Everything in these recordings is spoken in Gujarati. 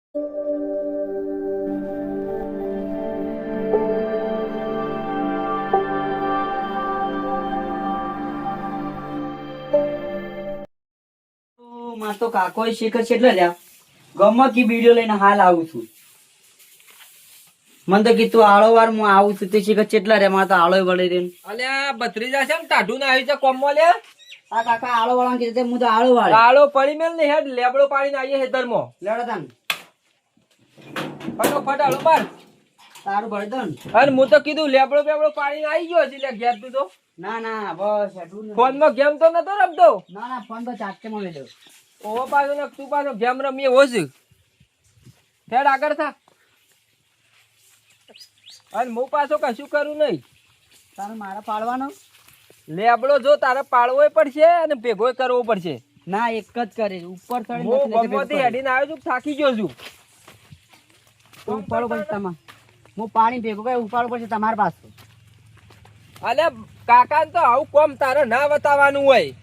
માં તો કાકો શેખર છે એટલે લ્યા ગમમાં કી વિડીયો લઈને હાલ આવું છું. મને તો કીધું આળો વાર હું આવું છું તે શેખર કેટલા રે માં તો આળો વળી રે. અલ્યા બત્રીજા છે ને ટાઢું ના આવી છે કોમમાં લે. આ કાકા આળો વાળા કીધું હું તો આળો વાળે આળો પડી મેલ ને હેડ લેબડો પાડીને આવીએ હેતરમાં. લેડો તાન ફટાફટ આળો પાડ. તારું ભરી દો ને. અને હું તો કીધું લેબડો બેબડો પાડીને આવી ગયો છે લે ઘેર તું તો. ના ના બસ એટલું જ. ફોનમાં ગેમ તો નતો રમતો. ના ના ફોન તો ચાટકે માં લઈ લો. ઓહો પાછો ને તું પાછો ગેમ રમીએ હોશ. હેડ આગળ થા. અને હું પાછો કશું કરું નહીં. તારે મારે પાડવાનો લેબડો જો તારે પાડવો પડશે અને ભેગો કરવો પડશે. ના એક જ કરે ઉપર ચડી હું ગમમાંથી હેડીને આવ્યો છું થાકી ગયો છું. ઉપાડો પડશે તમારે. હું પાણી ભેગું કઈ ઉપાડો પડશે તમારા પાસે. અલ્યા કાકાને તો આવું કોમ તારે ના બતાવવાનું હોય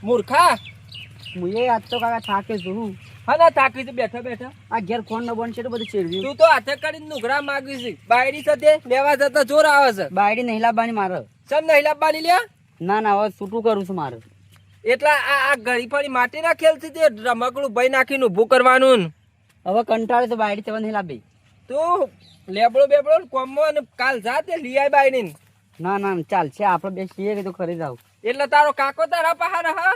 મૂર્ખા. હું એ આજ તો કાકા થાકે છું. હા ના થાકી છે બેઠા બેઠા. આ ઘેર ફોન ન બંધ છે તો બધું ચેડવ્યું. તું તો હાથે કરીને નુકરા માગી છે. બાયડી સાથે લેવા જતા જોર આવે છે. બાયડી નહીં લાવવાની મારે. ચમ નહીં લાવવાની લ્યા. ના ના હવે છૂટું કરું છું મારે. એટલા આ ગળી ફળી માટીના ખેલ છે તે રમકડું ભાઈ નાખીને ઊભું કરવાનું. હવે કંટાળે તો બાયડી તેવા નહીં લાવી. તું લેબડો બેબડો કોમમાં અને કાલ જા તે લઈ આય બાયડીને. ના ના ચાલ છે આપણે બે છીએ કે તો ખરી જાવ. એટલે તારો કાકો તારા પહાડ હા.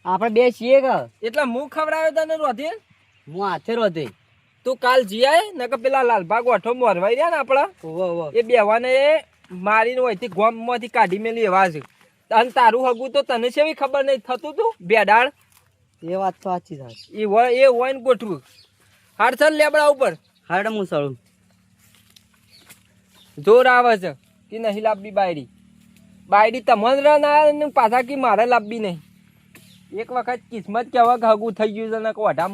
આપણે બે છીએ કે એટલે હું ખવડાવ્યો તને રોધે. હું હાથે રોધે. તું કાલ જીયાય નકર પેલા લાલભાગ ઓઠો મોરવાઈ રહ્યા ને આપડા એ બેવાને મારીને હોયથી ગોમમાંથી કાઢી મેલી એવા છે. અને તારું હગું તો તને છે ખબર નહીં થતું તું બેડાળ. એ વાત તો સાચી થાય. એ હોય ને ગોઠવું હાડસલ લેબડા ઉપર. હાડ હું સળું જોર આવે છે કે નહીં લાવવી બાયડી. બાયડી તમને ના પાછા કે મારે લાવવી નહીં. એક વખત કિસ્મત કેવા હગું થઈ ગયું છે ને કોઢા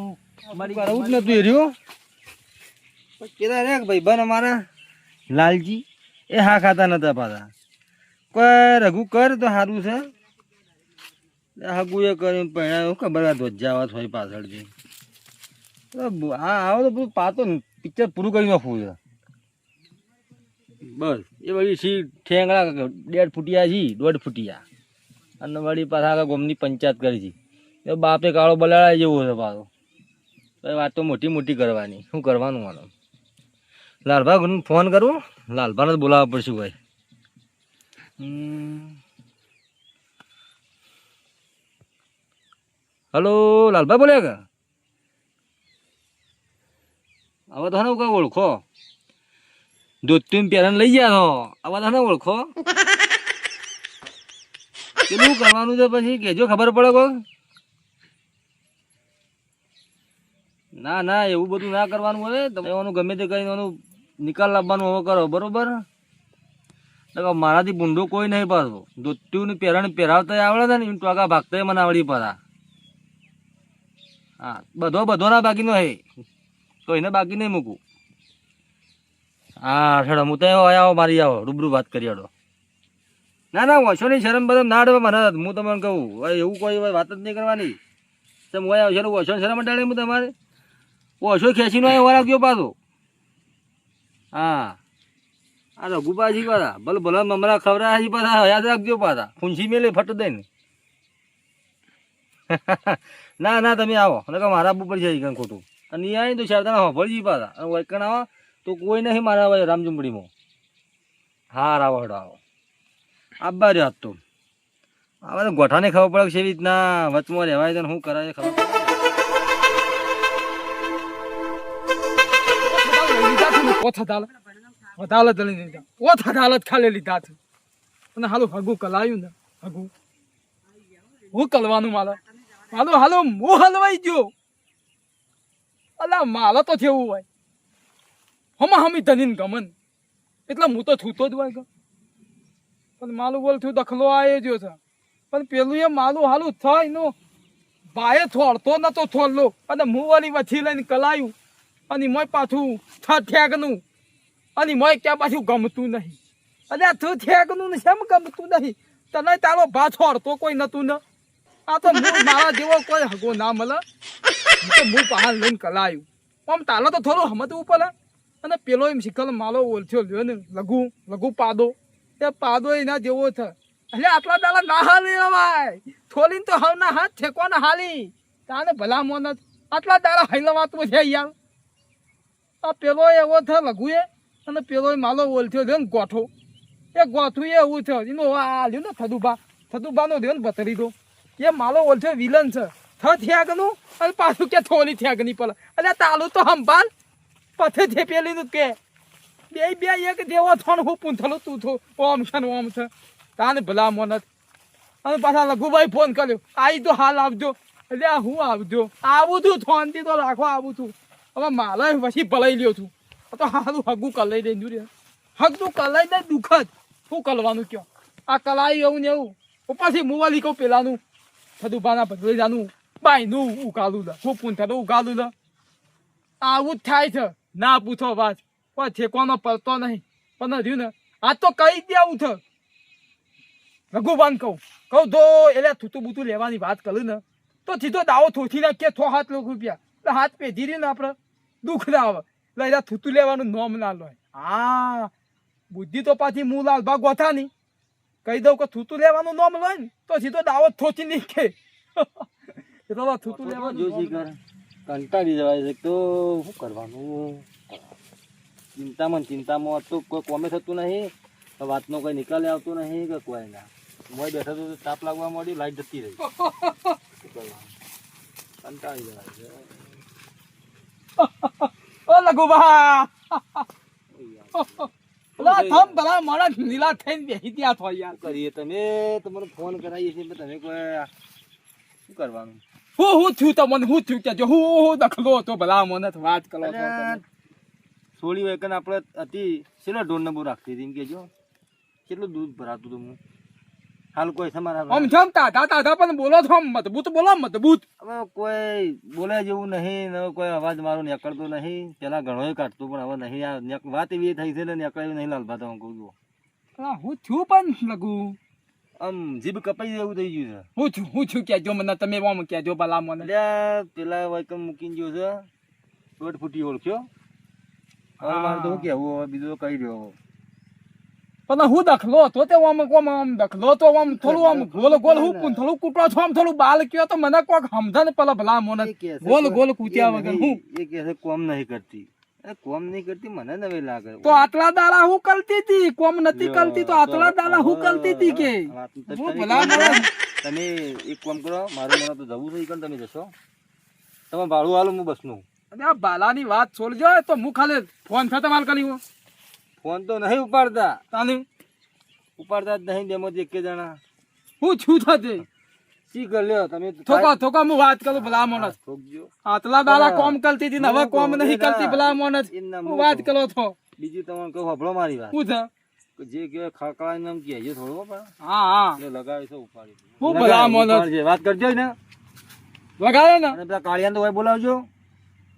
મરી કરવું જ નતું એર્યું. કેતા રે ભાઈ બન અમારા લાલજી એ હા ખાતા નતા પાછા. કોઈ રઘુ કર તો સારું છે. હગુ એ કરીને પહેણાયું ખબર ધ્વજાવત હોય પાછળથી. હા આવો તો બધું પાતો પિક્ચર પૂરું કરી નાખવું છે બસ. એ વળી સી ઠેંગડા 1.5 ફૂટિયા છી 1.5 ફૂટિયા અને વળી પાછા ગોમની પંચાયત કરી છે. એ બાપે કાળો બલાડા જેવો છે પાછો. વાત તો મોટી મોટી કરવાની. શું કરવાનું માનો લાલભા ફોન કરું. લાલભાને બોલાવવા પડશે ભાઈ. હલો લાલભા બોલ્યા કે હવે તો ને કઈ ઓળખો ધોતી પહેરાને લઈ ગયા તો હવે તો ઓળખો. કેટલું કરવાનું છે પછી કેજો ખબર પડે કોઈ. ના ના એવું બધું ના કરવાનું હોય. તમે એવાનું ગમે તે કરીને એનું નિકાલ લાવવાનું હવે કરો બરોબર. મારાથી ભૂંડો કોઈ નહીં પાછો. ધોતીઓની પહેરાવતા આવડે છે ને એમ ટોકા ભાગતા મને આવડી પાછા. હા બધો ના બાકીનો હે તો એને બાકી નહીં મૂકું. હા છેડો હું તો આવો મારી આવો રૂબરૂ વાત કરી આડો. ના ના ઓછો નહીં શરમ બરમ ના અડવા મને. હું તમને કહું એવું કોઈ વાત જ નહીં કરવાની. તમે હોય આવશે ઓછો શરમ અટાડે હું તમારે ઓછો ખેંચીનો વાર આવજો પાછો. હા આ રઘુપાજી પાછા ભલે ભલે મમરા ખવડાયા પાછા યાદ રાખજો પાછા. ફૂંસી મેલે ફટ દઈને. ના ના તમે આવો મારા ઉપર જાય ખોટું. અને એ આવી તો શારદાના હોફળજી પાછા અને વૈકણ આવો તો કોઈ નહીં મારા હવે રામચુંપડીમાં. હા રાવડો આવો આબા રહ્યો તો હવે તો ગોઠાને ખબર પડે છે એવી રીતના વચમાં રહેવાય તો શું કરાય ખબર અદાલત ખાલી લીધા છે. અને હાલો હગું કલાયું ને હગું હું કલવાનું મારે હાલો હું હલવાઈ ગયો. અલા મારે તો થયું હોય હમી ધનીન ગમન એટલે હું તો છૂતો જ હોય. પણ માલું બોલ થયું દખલો આવ્યો જો છે. પણ પેલું એ માલું હાલું થાય નો ભાઈ થોડતો નતો થોડલો અને હું વાળી વથી લઈને કલાયું અને મોય પાછું ઠેકનું અને મોય ક્યાં પાછું ગમતું નહીં. અને આ તું ઠેકનું ને શેમ ગમતું નહીં. તને તારો ભા છોડતો કોઈ નતું ને. આ તો મારા જેવો કોઈ હગો ના મળે. તો હું પહાડ લઈને કલાયું આમ તાલો તો થોડું હમતું પડે. અને પેલો એમ શીખલ માલો ઓળખ્યો લ્યો ને લઘુ પાદો, એ પાદો એના જેવો છે. એટલે આટલા દાડા ના હાલી રવાય, થોડીને તો હાવ ના હાથ ઠેકવાના હાલી તાને ભલા મોન આટલા દાડા હાઈલવાતું છે યાર. આ પેલો એવો છે લઘુ એ, અને પેલો માલો ઓળખ્યો લ્યો ને ગોઠો, એ ગોઠું એવું છે એનો આ લ્યો ને થદુબાનો લ્યો ને બતરી દો, એ માલો ઓળખ્યો વિલન છે. થ્યાગનું અને પાછું કે થોડી થ્યાગની પડે. એટલે તાલું તો સંભાળ પથે છે પેલીનું કે બે એક જેવો થોન હું પૂંથલું તું થો ઓમ છે ને ઓમ છે તાને ભલા મોનત. અને પાછા લઘુભાઈ ફોન કર્યો, આઈ તો હાલ આવજો. એટલે હું આવજો, આવું છું થોનથી તો રાખો આવું છું. હવે મારે પછી ભલાઈ લ્યો છું તો હારું હગું કલાઈ દઈ દઉં. હગું કલાઈ દે દુઃખદ શું કરવાનું કયો. આ કલાઈ એવું ને એવું ઉપરથી મુવાલી કહું પેલાનું થદુભાના બદલી જાનું બાયનું ઉગાલું લે, હું પૂંથલું ઉગાલું લે. આવું જ થાય છે. ના પૂછો વાત, કોઈ ઠેકવાનો પડતો નહીં. પણ રહ્યું ને આ તો કઈ દેવું છે રઘુબાન કહું તો એટલે થૂતું બૂતું લેવાની વાત કરું ને તો સીધો દાવો થોથી નાખીએ 6-7 લાખ રૂપિયા. એટલે હાથ પેઢી રહ્યું ને આપણે દુઃખ ના આવે. એટલે એના થૂતું લેવાનું નોમ ના લો. હા બુદ્ધિ તો પાછી હું લાલબા ગોથા નહીં કહી દઉં કે થૂતું લેવાનું નોમ લો ને તો સીધો દાવો થોથી નીકળે. એટલે થૂતું લેવાનું જોશી કર કંટાળી જવાય છે તો શું કરવાનું. ચિંતામાં તો કોઈ કોમે થતું નહીં, વાતનો કોઈ નિકાલે આવતો નહીં કે કોઈ ના. મોય બેઠા તો તાપ લાગવા માંડી, લાઈટ જતી રહી. કંટાળી જવાય છે. ઓ લઘુબા થમ ભલા માણસ નીલા થઈને બેસી ત્યાં થો યાર. કરીએ તમે તમને ફોન કરાવીએ છીએ તમે કોઈ શું કરવાનું. હું થયું તમને હું થયું કે જો હું દખલો હતો ભલા મને વાત કરો છો. થોડી વેકન આપણે હતી શેનો ઢોરને બહુ રાખતી હતી એમ કેજો. કેટલું દૂધ ભરાતું હતું હું હાલ કોઈ સમારા આમ જમ તાતા પણ બોલો છો મજબૂત બોલો મજબૂત. હવે કોઈ બોલે જેવું નહીં ને કોઈ અવાજ મારો નીકળતો નહીં. પેલા ઘણો કાઢતું પણ હવે નહીં. આ વાત એવી થઈ છે ને નીકળ્યું નહીં લાલભા તો હું કહું છું. હું છું પણ લગુ આમ જીભ કપાઈ જેવું થઈ ગયું છે. હું છું કેજો મને તમે આમ કેજો ભલા મને. પેલા વાયકમ મૂકીને ગયો છે દોઢ ફૂટી ઓળખ્યો. હવે મારે તો શું કેવું હવે બીજું તો કહી રહ્યો. પણ હું દખલો તો તે આમ દખલો તો આમ થોડું આમ ગોલ હું થોડું કૂટો છો આમ થોડું બાલ કયો તો મને કોક સમજા ને પેલા ભલા મોને ગોલ કૂટ્યા વગર હું એ કે છે કોમ નહીં કરતી. કોમ નહીં કરતી મને નવી લાગે. તો આટલા દાડા હું કરતી હતી કોમ નથી કરતી તો આટલા દાડા હું કરતી હતી કે હું ભલા મોને. તમે એક કામ કરો, મારું મને તો જવું છે. તમે જશો તમે ભાડું હાલો હું બસનું. અને આ બાલાની વાત છોડજો તો હું ખાલી ફોન થતા માલ કરી ફોન તો નહીં ઉપાડતા. તાને ઉપાડતા જ નહીં. બેમાં એક જણા હું છું થતે શી કર લ્યો તમે. થોકા હું વાત કરું ભલા મોણસ. આટલા દાડા કોમ કરતી હતી ને હવે કોમ નહીં કરતી ભલા મોણસ. હું વાત કરો છો બીજું તમને કહું સાંભળો મારી વાત. શું છે જે કે ખકડા નામ કહેજો થોડું પણ. હા લગાવી છે ઉપાડી. હું ભલા મોણસ વાત કરજો ને લગાડે ને. અને પેલા કાળિયાને તો ભાઈ બોલાવજો,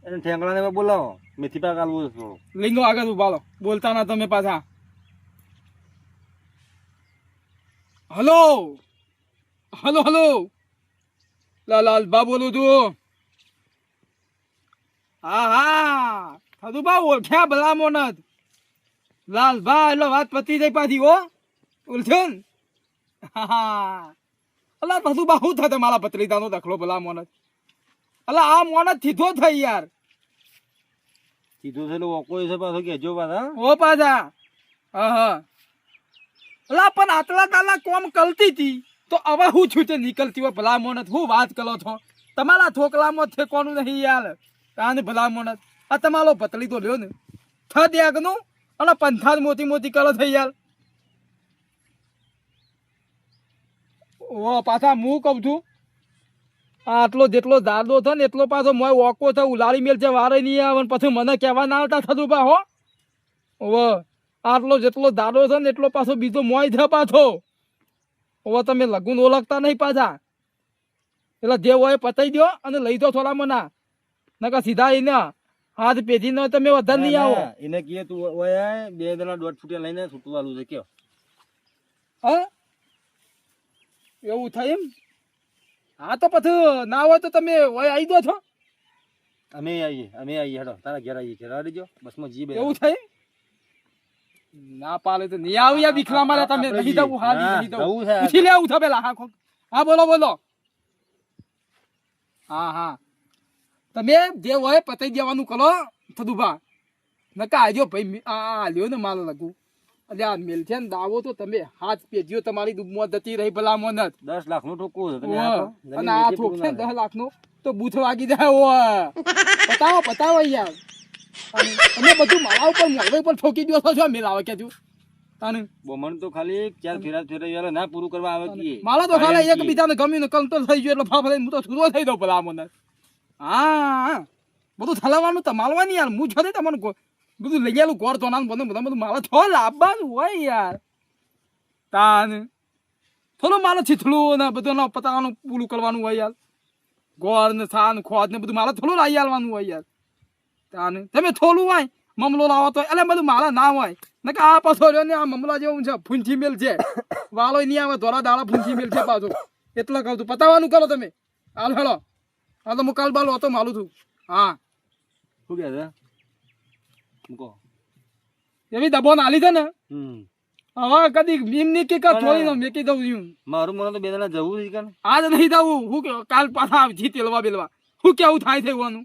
એને ઠેંગડાને બોલાવો. મેથી પાક આલવું છે થોડું. લીંગો આગળ ઉભાલો બોલતા ના તમે પાછા. હલો હલો હલો લાલ બા બોલું છું. હા થદુબા ઓળખ્યા ભલા મોનત. લાલ ભા એટલે વાત પતી જાય પાછી હો ઓળખ્યો ને. હા અલા થદુબા શું થશે મારા પત્રિકાનો દખલો ભલા મોનત. અલા આ મોનત થીધો થઈ યાર. કીધું છે ઓકો છે પાછો કેજો પાછા. ઓ પાછા હા અલા પણ આટલા દાલા કોમ કરતી હતી તો હવે હું છું તે નીકળતી હોય ભલા મોનત. હું વાત કરો છો તમારા થોકલામાં ઠેકવાનું નહીં યાર. કાને ભલા મોનત આ તમારો પતલી તો લ્યો ને થદ યાગનું અને પંથાર મોટી મોટી કરો થઈ યાર. ઓ પાછા હું કહું છું આટલો જેટલો દાદો છે ને એટલો પાછો મોય ઓકો છે ઉલાળી મેલ છે વારે નહીં આવે પછી મને કહેવા ના આવતા થતું પા હો. હવે આટલો જેટલો દાદો છે ને એટલો પાછો બીજો મોય છે પાછો. હવે તમે લગુન ઓળખતા નહીં પાછા. એટલે જે હોય પતાઈ દો અને લઈ દો થોડા મના નકા સીધા એને હાથ પેઢી નો તમે વધારે નહીં આવો. એને કહે તું ઓય 2 દલા 1.5 ફૂટિયા લઈને છૂટું વાલું છે કયો. હા એવું થાય એમ. હા તો પછી ના હોય તો તમે ઓય આવી દો છો અમે આવીએ હેડો તારા ઘેર આવીએ ઘેર આવી દેજો બસમાં જી બે એવું થઈ ના પાલે તો નહીં આવું યાર વિખલા મારે તમે નહીં દઉં હાલી નહીં દઉં જવું છે ઉઠી લે ઉઠો પેલા હા બોલો હા તમે જે હોય પતાઈ દેવાનું કરો થદુભા નકા આજો ભાઈ આ લ્યો ને માલ લગું એટલે આ મેલ છે ને દાવો તો તમે હાથ પેજ્યો તમારી દુબમાં જતી રહી ભલા મોનત 10 લાખનું ઠોકું છે તમે અને આ થોક છે 10 લાખનું તો બૂથ વાગી જાય ઓય બતાવો યાર તમે બધું મારા ઉપર મોડે ઉપર ઠોકી દો છો મેલ આવે કે તું તાને બોમણ તો ખાલી ચાર ફેરા ના પૂરું કરવા આવે કે મારા તો ખાલી એક બીજાને ગમ્યું ને કંટ્રોલ થઈ ગયો એટલે ફાફડે હું તો છૂટો થઈ દઉં ભલા મોનત હા બધું થલાવાનું તમાલવાની યાર હું છોડે તમને બધું લઈ ગયેલું ગોળ તો બધું મારે છો લાવવાનું હોય યાર તાન થોડું મારે છીથલું ને બધું પતાવાનું પૂરું કરવાનું હોય યાર ગોળ ને છાન ખોદ ને બધું મારે થોડું લાવી આવવાનું હોય યાર તાન તમે થોડું હોય મમલો લાવો તો એટલે બધું મારા ના હોય ને કે આ પાછો રહ્યો ને આ મમલા જેવું છે ફૂંચી મેલ છે વાલો નહીં આવે ધોરા દાડા ફૂંચી મેલ છે પાછું એટલે કહું છું પતાવાનું કરો તમે હાલ હેલો હા તો હું કાલ બાલ હતો માલું છું હા શું કે છે મૂકો એવી દબો નાલી છે ને હવે કદી એમની કે થોડી મેં કીધું દઉં મારું મને તો બે જણા જવું છે કે આજ નહીં દઉં હું કાલ પાછા આવજી તેલવા બેલવા શું કેવું થાય થવાનું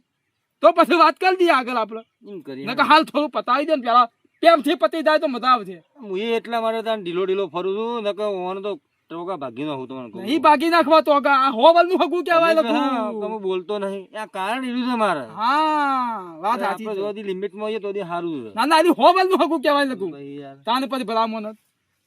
તો પછી વાત કરી દઈએ આગળ આપણે એમ કરીએ નકર હાલ થોડું પતાવી દે ને પેલા પ્રેમથી પતી જાય તો મજા આવશે હું એ એટલા માટે ત્યાં ઢીલો ફરું છું નકર ઓને તો ટોકા ભાગી નો હું તમને કહું નહીં ભાગી નાખવા તો હોવલ નું હગું કહેવાય હું બોલતો નહીં આ કારણ એવું છે મારે હા વાત સાચી આપણે જોદી લિમિટમાં હોઈએ તો સારું છે ના ના હોવલ નું હગું કહેવાય લખું ભાઈ યાર તાને પછી ભલામણ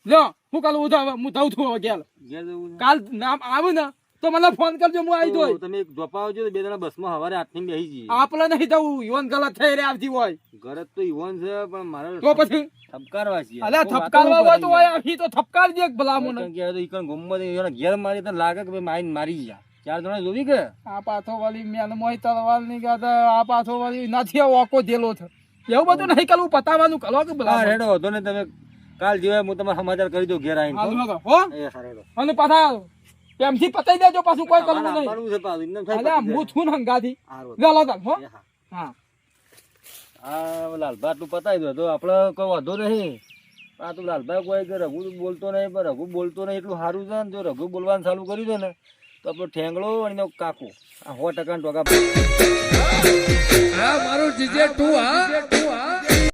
લ્યો હું કાલ ઉઠાવ હું ધઉં છું હવે ઘેર જવું છે કાલ નામ આવે ને તો મને ફોન કરજો હું આવી દઉં તમે ધોપાવજો તો બે જણા બસમાં સવારે 8 ની બેસી જઈએ આપણે નહીં દઉં યુવાન ગલત થઈ રે આવતી હોય ઘરે તો ઈવન છે પણ મારે તો પછી ઠપકારવા છે અલ્યા થપકારવા હોય તો હોય અહીં તો થપકાર દે ભલામણ કે તો ઈકણ ગોમમાં ઘેર મારી તો લાગે કે ભાઈ માઈન મારી જા ચાર જણા જોવી કે આ પાથો વાળી મેન મોય તલવાર ની ગાતા આ પાથો વાળી નથી ઓકો જેલો છે એવું બધું નહીં કરવું પતાવાનું કરો કે હા ભલામણ રેડો હતો ને તમે કાલ જેવા હું તમારા સમાચાર કરી દઉં ઘેર આવીને હો એ સારેડો અને પાછા પ્રેમથી પતાઈ દેજો પાછું કોઈ કરવું નહીં આપવાનું છે પાછું એકદમ સાહેબ અલ્યા હું છું ને હંગાથી હારું. લે લો તાર હો હા આ લાલભાઈ તું પતાવી દો તો આપણે કોઈ વાંધો નહીં આ તું લાલભાઈ કોઈ કે રઘુ બોલતો નહીં પણ રઘુ બોલતો નહીં એટલું સારું છે ને જો રઘુ બોલવાનું ચાલુ કર્યું છે ને તો આપણો ઠેંગડો અને એનો કાકો આ 100% ટોકા મારું જીજે તું હા